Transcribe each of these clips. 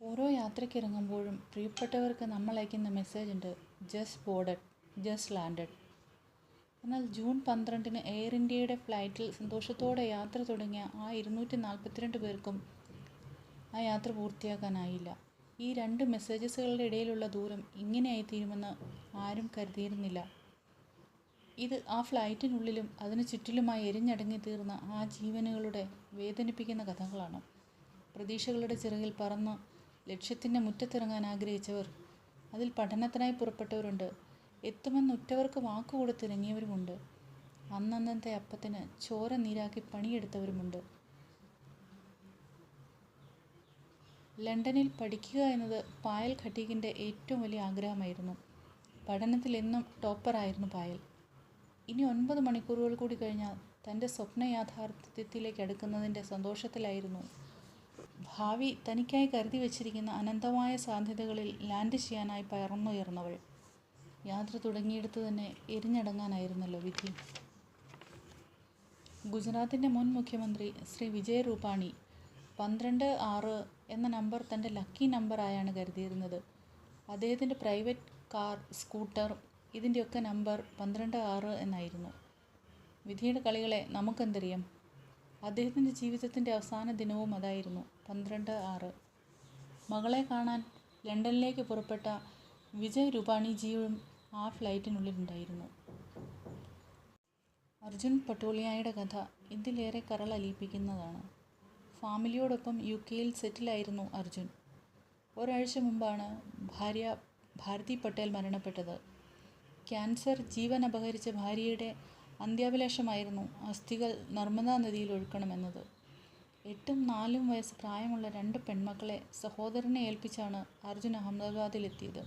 ഓരോ യാത്രയ്ക്കിറങ്ങുമ്പോഴും പ്രിയപ്പെട്ടവർക്ക് നമ്മൾ അയക്കുന്ന മെസ്സേജുണ്ട്, ജസ്റ്റ് ബോർഡഡ്, ജസ്റ്റ് ലാൻഡഡ്. എന്നാൽ ജൂൺ 12 എയർ ഇന്ത്യയുടെ ഫ്ലൈറ്റിൽ സന്തോഷത്തോടെ യാത്ര തുടങ്ങിയ ആ 242 പേർക്കും ആ യാത്ര പൂർത്തിയാക്കാനായില്ല. ഈ രണ്ട് മെസ്സേജസുകളുടെ ഇടയിലുള്ള ദൂരം ഇങ്ങനെയായിത്തീരുമെന്ന് ആരും കരുതിയിരുന്നില്ല. ഇത് ആ ഫ്ലൈറ്റിനുള്ളിലും അതിനു ചുറ്റിലുമായി എരിഞ്ഞടങ്ങി തീർന്ന ആ ജീവനുകളുടെ വേദനിപ്പിക്കുന്ന കഥകളാണ്. പ്രതീക്ഷകളുടെ ചിറകിൽ പറന്ന് ലക്ഷ്യത്തിൻ്റെ മുറ്റത്തിറങ്ങാൻ ആഗ്രഹിച്ചവർ, അതിൽ പഠനത്തിനായി പുറപ്പെട്ടവരുണ്ട്, എത്തുമെന്ന് ഉറ്റവർക്ക് വാക്കുകൊടുത്തിറങ്ങിയവരുമുണ്ട്, അന്നന്നത്തെ അപ്പത്തിന് ചോര നീരാക്കി പണിയെടുത്തവരുമുണ്ട്. ലണ്ടനിൽ പഠിക്കുക എന്നത് പായൽ ഖട്ടീക്കിൻ്റെ ഏറ്റവും വലിയ ആഗ്രഹമായിരുന്നു. പഠനത്തിൽ എന്നും ടോപ്പറായിരുന്നു പായൽ. ഇനി 9 മണിക്കൂറുകൾ കൂടി കഴിഞ്ഞാൽ തൻ്റെ സ്വപ്ന യാഥാർത്ഥ്യത്തിലേക്ക് അടുക്കുന്നതിൻ്റെ സന്തോഷത്തിലായിരുന്നു. ഭാവി തനിക്കായി കരുതി വച്ചിരിക്കുന്ന അനന്തമായ സാധ്യതകളിൽ ലാൻഡ് ചെയ്യാനായി പറന്നുയർന്നവൾ. യാത്ര തുടങ്ങിയെടുത്ത് തന്നെ എരിഞ്ഞടങ്ങാനായിരുന്നല്ലോ വിധി. ഗുജറാത്തിൻ്റെ മുൻ മുഖ്യമന്ത്രി ശ്രീ വിജയ് രൂപാണി 12-6 എന്ന നമ്പർ തൻ്റെ ലക്കി നമ്പറായാണ് കരുതിയിരുന്നത്. അദ്ദേഹത്തിൻ്റെ പ്രൈവറ്റ് കാർ, സ്കൂട്ടർ ഇതിൻ്റെയൊക്കെ നമ്പർ 12-6 എന്നായിരുന്നു. വിധിയുടെ കളികളെ നമുക്കെന്തറിയാം. അദ്ദേഹത്തിൻ്റെ ജീവിതത്തിൻ്റെ അവസാന ദിനവും അതായിരുന്നു, 12-6. മകളെ കാണാൻ ലണ്ടനിലേക്ക് പുറപ്പെട്ട വിജയ് രൂപാണിജിയും ആ ഫ്ലൈറ്റിനുള്ളിലുണ്ടായിരുന്നു. അർജുൻ പട്ടോളിയയുടെ കഥ ഇതിലേറെ കരളലിയിപ്പിക്കുന്നതാണ്. ഫാമിലിയോടൊപ്പം UK-യിൽ സെറ്റിലായിരുന്നു അർജുൻ. ഒരാഴ്ച മുമ്പാണ് ഭാര്യ ഭാരതി പട്ടേൽ മരണപ്പെട്ടത്. ക്യാൻസർ ജീവൻ അപഹരിച്ച ഭാര്യയുടെ അന്ത്യാഭിലാഷമായിരുന്നു അസ്ഥികൾ നർമ്മദാ നദിയിൽ ഒഴുക്കണമെന്നത്. 8ഉം 4ഉം വയസ്സ് പ്രായമുള്ള 2 പെൺമക്കളെ സഹോദരനെ ഏൽപ്പിച്ചാണ് അർജുൻ അഹമ്മദാബാദിലെത്തിയത്.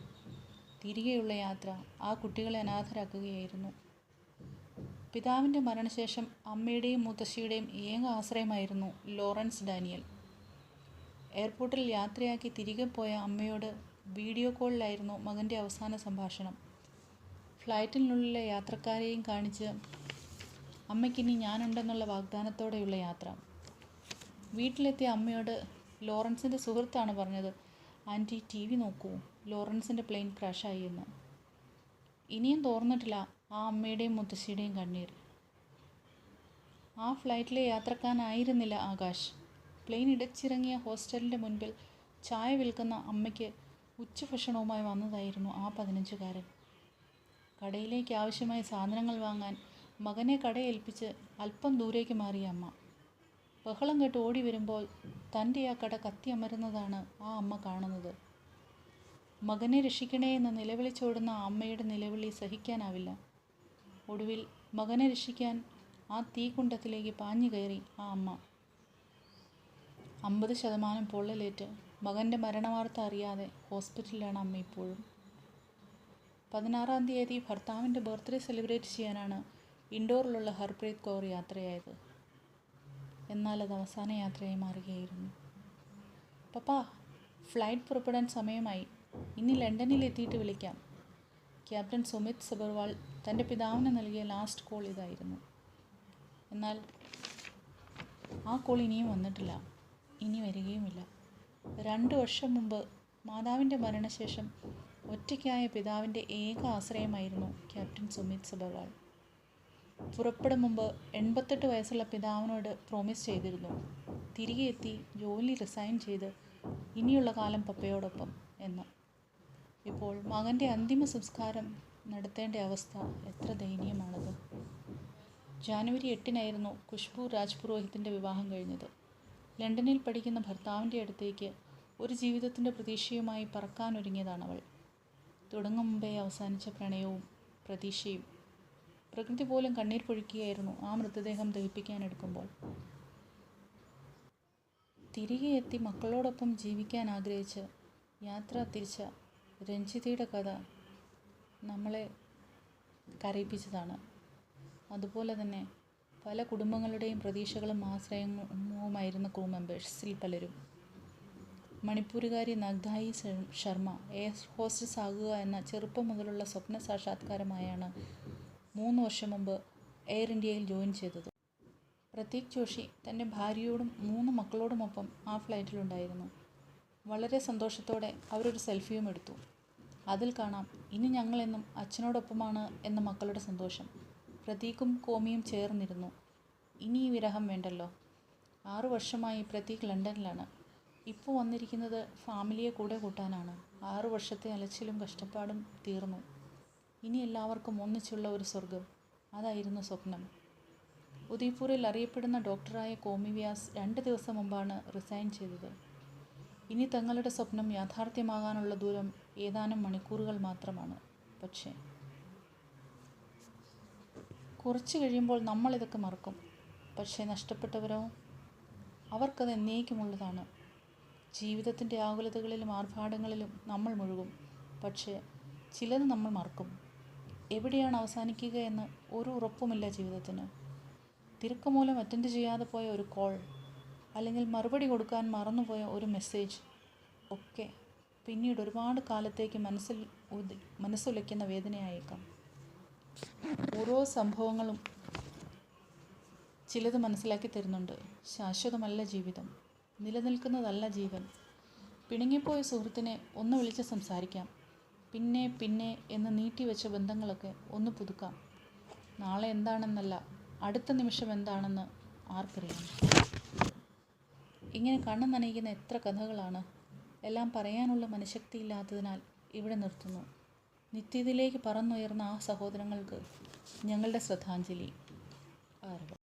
തിരികെയുള്ള യാത്ര ആ കുട്ടികളെ അനാഥരാക്കുകയായിരുന്നു. പിതാവിൻ്റെ മരണശേഷം അമ്മയുടെയും മുത്തശ്ശിയുടെയും ഏക ആശ്രയമായിരുന്നു ലോറൻസ് ഡാനിയൽ. എയർപോർട്ടിൽ യാത്രയാക്കി തിരികെ പോയ അമ്മയോട് വീഡിയോ കോളിലായിരുന്നു മകൻ്റെ അവസാന സംഭാഷണം. ഫ്ലൈറ്റിനുള്ളിലെ യാത്രക്കാരെയും കാണിച്ച് അമ്മയ്ക്കിനി ഞാനുണ്ടെന്നുള്ള വാഗ്ദാനത്തോടെയുള്ള യാത്ര. വീട്ടിലെത്തിയ അമ്മയോട് ലോറൻസിൻ്റെ സുഹൃത്താണ് പറഞ്ഞത്, ആൻറ്റി TV നോക്കൂ, ലോറൻസിൻ്റെ പ്ലെയിൻ ക്രാഷായി എന്ന്. ഇനിയും തോർന്നിട്ടില്ല ആ അമ്മയുടെയും മുത്തശ്ശിയുടെയും കണ്ണീർ. ആ ഫ്ലൈറ്റിലെ യാത്രക്കാരനായിരുന്നില്ല ആകാശ്. പ്ലെയിൻ ഇടച്ചിറങ്ങിയ ഹോസ്റ്റലിൻ്റെ മുൻപിൽ ചായ വിൽക്കുന്ന അമ്മയ്ക്ക് ഉച്ചഭക്ഷണവുമായി വന്നതായിരുന്നു ആ 15കാരൻ. കടയിലേക്ക് ആവശ്യമായ സാധനങ്ങൾ വാങ്ങാൻ മകനെ കടയേൽപ്പിച്ച് അല്പം ദൂരേക്ക് മാറിയ അമ്മ. ബഹളം കേട്ട് ഓടി വരുമ്പോൾ തൻ്റെ ആ കട കത്തിയമരുന്നതാണ് ആ അമ്മ കാണുന്നത്. മകനെ രക്ഷിക്കണേ എന്ന് നിലവിളിച്ചോടുന്ന ആ അമ്മയുടെ നിലവിളി സഹിക്കാനാവില്ല. ഒടുവിൽ മകനെ രക്ഷിക്കാൻ ആ തീക്കുണ്ടത്തിലേക്ക് പാഞ്ഞു കയറി ആ അമ്മ. 50% പൊള്ളലേറ്റ് മകൻ്റെ മരണവാർത്ത അറിയാതെ ഹോസ്പിറ്റലിലാണ് അമ്മ ഇപ്പോഴും. 16-ാം തീയതി ഭർത്താവിൻ്റെ ബർത്ത്ഡേ സെലിബ്രേറ്റ് ചെയ്യാനാണ് ഇൻഡോറിലുള്ള ഹർപ്രീത് കൗർ യാത്രയായത്. എന്നാൽ അത് അവസാന യാത്രയായി മാറുകയായിരുന്നു. പപ്പാ, ഫ്ലൈറ്റ് പുറപ്പെടാൻ സമയമായി, ഇനി ലണ്ടനിൽ എത്തിയിട്ട് വിളിക്കാം. ക്യാപ്റ്റൻ സുമിത് സബർവാൾ തൻ്റെ പിതാവിന് നൽകിയ ലാസ്റ്റ് കോൾ ഇതായിരുന്നു. എന്നാൽ ആ കോൾ ഇനിയും വന്നിട്ടില്ല, ഇനി വരികയുമില്ല. 2 വർഷം മുമ്പ് മാതാവിൻ്റെ മരണശേഷം ഒറ്റയ്ക്കായ പിതാവിൻ്റെ ഏക ആശ്രയമായിരുന്നു ക്യാപ്റ്റൻ സുമിത് സബർവാൾ. പുറപ്പെടും മുമ്പ് 88 വയസ്സുള്ള പിതാവിനോട് പ്രോമിസ് ചെയ്തിരുന്നു, തിരികെ എത്തി ജോലി റിസൈൻ ചെയ്ത് ഇനിയുള്ള കാലം പപ്പയോടൊപ്പം എന്ന്. ഇപ്പോൾ മകൻ്റെ അന്തിമ സംസ്കാരം നടത്തേണ്ട അവസ്ഥ എത്ര ദയനീയമാണത്. ജാനുവരി 8-നായിരുന്നു ഖുഷ്ബു രാജ്പുരോഹിത്തിൻ്റെ വിവാഹം കഴിഞ്ഞത്. ലണ്ടനിൽ പഠിക്കുന്ന ഭർത്താവിൻ്റെ അടുത്തേക്ക് ഒരു ജീവിതത്തിൻ്റെ പ്രതീക്ഷയുമായി പറക്കാനൊരുങ്ങിയതാണവൾ. തുടങ്ങും മുമ്പേ അവസാനിച്ച പ്രണയവും പ്രതീക്ഷയും. പ്രകൃതി പോലും കണ്ണീർ പൊഴിക്കുകയായിരുന്നു ആ മൃതദേഹം ദഹിപ്പിക്കാനെടുക്കുമ്പോൾ. തിരികെ എത്തി മക്കളോടൊപ്പം ജീവിക്കാൻ ആഗ്രഹിച്ച് യാത്ര തിരിച്ച രഞ്ജിതയുടെ കഥ നമ്മളെ കരയിപ്പിച്ചതാണ്. അതുപോലെ തന്നെ പല കുടുംബങ്ങളുടെയും പ്രതീക്ഷകളും ആശ്രയവുമായിരുന്ന ക്രൂ മെമ്പേഴ്സിൽ പലരും. മണിപ്പൂരുകാരി നഗ്ധായി ശർമ്മ എയർ ഹോസ്റ്റസ് ആകുക എന്ന ചെറുപ്പം മുതലുള്ള സ്വപ്ന സാക്ഷാത്കാരമായാണ് 3 വർഷം മുമ്പ് എയർ ഇന്ത്യയിൽ ജോയിൻ ചെയ്തത്. പ്രതീക് ജോഷി തൻ്റെ ഭാര്യയോടും 3 മക്കളോടുമൊപ്പം ആ ഫ്ലൈറ്റിലുണ്ടായിരുന്നു. വളരെ സന്തോഷത്തോടെ അവരൊരു സെൽഫിയും എടുത്തു. അതിൽ കാണാം, ഇനി ഞങ്ങളെന്നും അച്ഛനോടൊപ്പമാണ് എന്ന മക്കളുടെ സന്തോഷം. പ്രതീകും കോമിയും ചേർന്നിരുന്നു. ഇനി ഈ വിരഹം വേണ്ടല്ലോ. 6 വർഷമായി പ്രതീക് ലണ്ടനിലാണ്. ഇപ്പോൾ വന്നിരിക്കുന്നത് ഫാമിലിയെ കൂടെ കൂട്ടാനാണ്. 6 വർഷത്തെ അലച്ചിലും കഷ്ടപ്പാടും തീർന്നു. ഇനി എല്ലാവർക്കും ഒന്നിച്ചുള്ള ഒരു സ്വർഗം. അതായിരുന്നു സ്വപ്നം. ഉദയ്പൂരിൽ അറിയപ്പെടുന്ന ഡോക്ടറായ കോമി വ്യാസ് 2 ദിവസം മുമ്പാണ് റിസൈൻ ചെയ്തത്. ഇനി തങ്ങളുടെ സ്വപ്നം യാഥാർത്ഥ്യമാകാനുള്ള ദൂരം ഏതാനും മണിക്കൂറുകൾ മാത്രമാണ്. പക്ഷേ കുറച്ച് കഴിയുമ്പോൾ നമ്മളിതൊക്കെ മറക്കും. പക്ഷേ നഷ്ടപ്പെട്ടവരോ? അവർക്കത് എന്നേക്കുമുള്ളതാണ്. ജീവിതത്തിൻ്റെ ആകുലതകളിലും ആർഭാടങ്ങളിലും നമ്മൾ മുഴുകും. പക്ഷേ ചിലത് നമ്മൾ മറക്കും. എവിടെയാണ് അവസാനിക്കുക എന്ന് ഒരു ഉറപ്പുമില്ല ജീവിതത്തിന്. തിരക്ക് മൂലം അറ്റൻഡ് ചെയ്യാതെ പോയ ഒരു കോൾ, അല്ലെങ്കിൽ മറുപടി കൊടുക്കാൻ മറന്നുപോയ ഒരു മെസ്സേജ് ഒക്കെ പിന്നീട് ഒരുപാട് കാലത്തേക്ക് മനസ്സുലയ്ക്കുന്ന വേദനയായേക്കാം. ഓരോ സംഭവങ്ങളും ചിലത് മനസ്സിലാക്കി തരുന്നുണ്ട്. ശാശ്വതമല്ല ജീവിതം, നിലനിൽക്കുന്നതല്ല ജീവൻ. പിണങ്ങിപ്പോയ സുഹൃത്തിനെ ഒന്ന് വിളിച്ച് സംസാരിക്കാം. പിന്നെ എന്ന് നീട്ടിവെച്ച ബന്ധങ്ങളൊക്കെ ഒന്ന് പുതുക്കാം. നാളെ എന്താണെന്നല്ല, അടുത്ത നിമിഷം എന്താണെന്ന് ആർക്കറിയാം. ഇങ്ങനെ കണ്ണ് നനയ്ക്കുന്ന എത്ര കഥകളാണ്. എല്ലാം പറയാനുള്ള മനഃശക്തിയില്ലാത്തതിനാൽ ഇവിടെ നിർത്തുന്നു. നിത്യതയിലേക്ക് പറന്നുയർന്ന ആ സഹോദരങ്ങൾക്ക് ഞങ്ങളുടെ ശ്രദ്ധാഞ്ജലി. ആരവം.